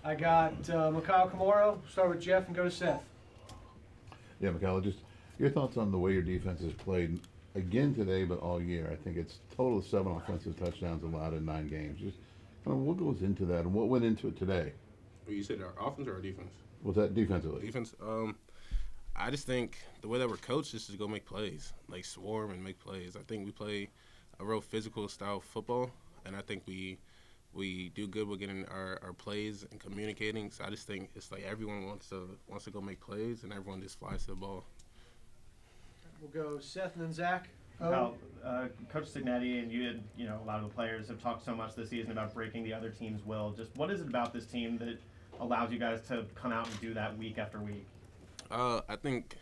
I got Mikail Kamara. Start with Jeff and go to Seth. Yeah, Mikael, just your thoughts on the way your defense has played again today, but all year. I think it's total of 7 offensive touchdowns allowed in 9 games. Just what goes into that, and what went into it today? You said our offense or our defense? Was that defensively? Defense. I just think the way that we're coached is to go make plays, like swarm and make plays. I think we play a real physical style of football, and I think we do good with getting our plays and communicating. So I just think it's like everyone wants to go make plays, and everyone just flies to the ball. We'll go Seth and then Zach. Well, Coach Signetti and you had, a lot of the players have talked so much this season about breaking the other team's will. Just what is it about this team that allows you guys to come out and do that week after week? I think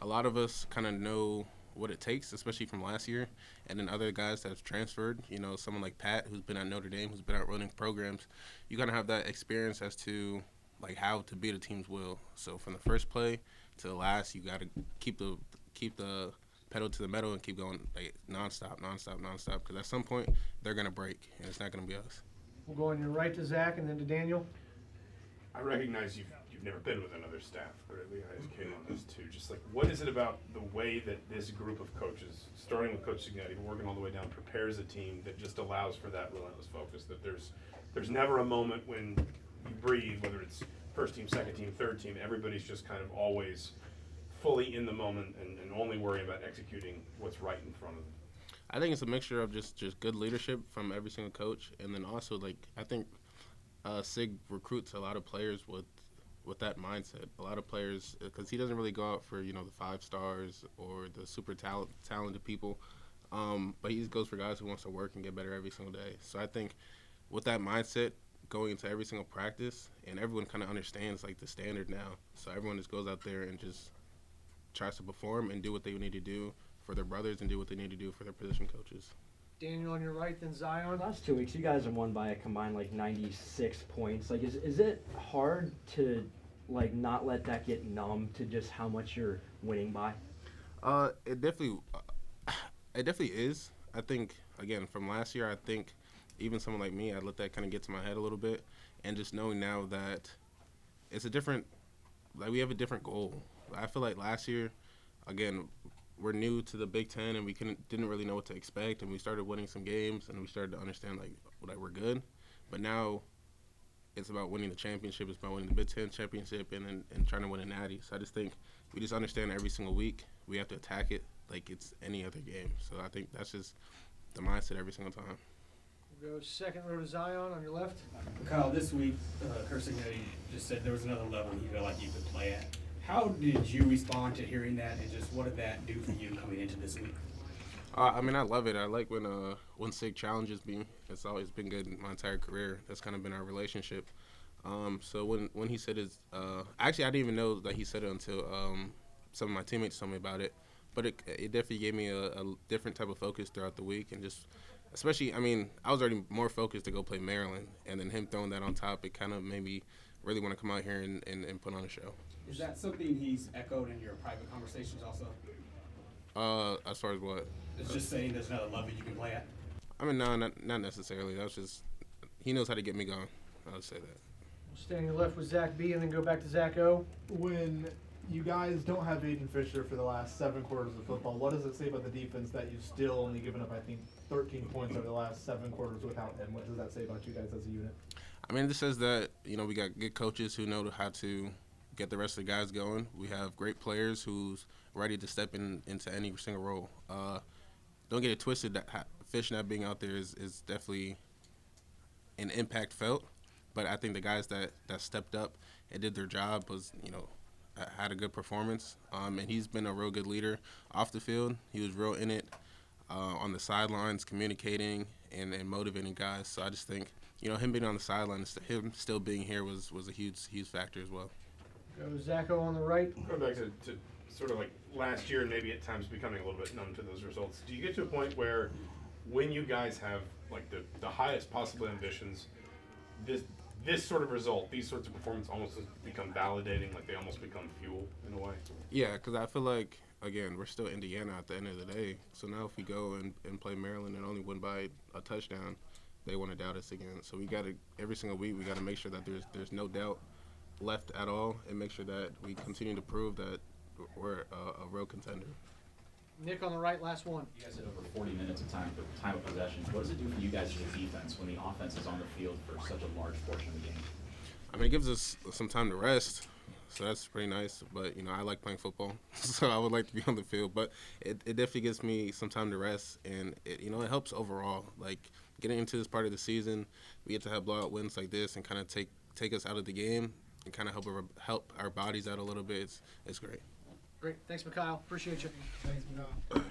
a lot of us kind of know what it takes, especially from last year, and then other guys that have transferred. Someone like Pat, who's been at Notre Dame, who's been out running programs. You kind of have that experience as to like how to beat a team's will. So from the first play to the last, you got to keep the pedal to the metal and keep going like nonstop. Because at some point they're gonna break, and it's not gonna be us. We'll go on your right to Zach and then to Daniel. I recognize you've never been with another staff, clearly. I just came on this too. Just like, what is it about the way that this group of coaches, starting with Coach Signetti, working all the way down, prepares a team that just allows for that relentless focus? That there's never a moment when you breathe, whether it's first team, second team, third team. Everybody's just kind of always fully in the moment and only worrying about executing what's right in front of them. I think it's a mixture of just good leadership from every single coach, and then also I think Sig recruits a lot of players with that mindset. A lot of players, because he doesn't really go out for the 5 stars or the super talented people, but he goes for guys who wants to work and get better every single day. So I think with that mindset going into every single practice, and everyone kind of understands like the standard now. So everyone just goes out there and just tries to perform and do what they need to do for their brothers and do what they need to do for their position coaches. Daniel on your right, then Zion. Last 2 weeks, you guys have won by a combined 96 points. Like, is it hard to not let that get numb to just how much you're winning by? It definitely is. I think again from last year, I think even someone like me, I let that kind of get to my head a little bit, and just knowing now that it's a different, we have a different goal. I feel like last year, again, we're new to the Big Ten, and we didn't really know what to expect, and we started winning some games, and we started to understand we're good. But now it's about winning the championship. It's about winning the Big Ten championship and trying to win a natty. So I just think we just understand every single week we have to attack it like it's any other game. So I think that's just the mindset every single time. We'll go second row to Zion on your left. Kyle, this week, Coach Signetti just said there was another level he felt like you could play at. How did you respond to hearing that, and just what did that do for you coming into this week? I love it. I like when Sig challenges me. It's always been good in my entire career. That's kind of been our relationship. So when he said his, actually I didn't even know that he said it until some of my teammates told me about it. But it definitely gave me a different type of focus throughout the week, and just especially, I was already more focused to go play Maryland, and then him throwing that on top, it kind of made me really want to come out here and put on a show. Is that something he's echoed in your private conversations also? As far as what? It's just saying there's another level you can play at? No, not necessarily. That's just, he knows how to get me going. I would say that. We'll stay on your left with Zach B and then go back to Zach O. When you guys don't have Aiden Fisher for the last 7 quarters of football, what does it say about the defense that you've still only given up, I think, 13 points over the last 7 quarters without him? What does that say about you guys as a unit? This says that, we got good coaches who know how to get the rest of the guys going. We have great players who's ready to step into any single role. Don't get it twisted, that Fish not being out there is definitely an impact felt, but I think the guys that stepped up and did their job was, had a good performance, and he's been a real good leader off the field. He was real in it on the sidelines, communicating and motivating guys. So I just think, him being on the sidelines, him still being here was a huge factor as well. Go Zach O on the right. Going back to sort of like last year and maybe at times becoming a little bit numb to those results, do you get to a point where when you guys have like the highest possible ambitions, this sort of result, these sorts of performance almost become validating, like they almost become fuel in a way? Yeah, because I feel like, again, we're still Indiana at the end of the day. So now if we go and play Maryland and only win by a touchdown, they want to doubt us again. So we got to every single week we got to make sure that there's no doubt left at all, and make sure that we continue to prove that we're a real contender. Nick on the right, last one. You guys had over 40 minutes of time of possession. What does it do for you guys as a defense when the offense is on the field for such a large portion of the game? I mean, it gives us some time to rest, so that's pretty nice. But, I like playing football, so I would like to be on the field. But it definitely gives me some time to rest, and it helps overall. Like, getting into this part of the season, we get to have blowout wins like this and kind of take us out of the game and kind of help our bodies out a little bit. It's great. Great. Thanks, Mikail. Appreciate you. Thanks, Mikael.